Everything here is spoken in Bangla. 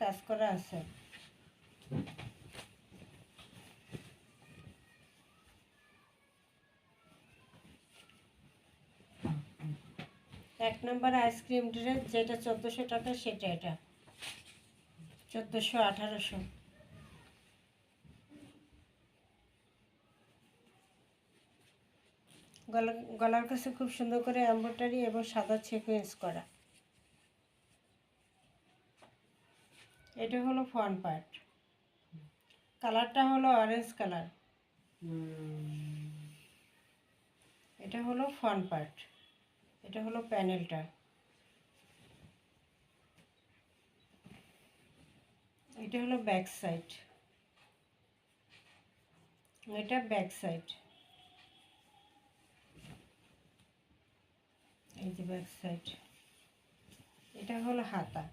কাজ করা আছে। এক নম্বর আইসক্রিম ড্রেস যেটা 1400 টাকা, সেটা এটা 1400 1800। গলার কাছে খুব সুন্দর করে এমব্রয়ডারি এবং সাদা সিকোয়েন্স করা। এটা হলো ফ্রন্ট পার্ট, কালারটা হলো অরেঞ্জ কালার। এটা হলো ফ্রন্ট পার্ট, এটা হলো প্যানেলটা। এটা হলো ব্যাক সাইড, এটা ব্যাক সাইড, এই যে ব্যাক সাইড। এটা হলো হাতা।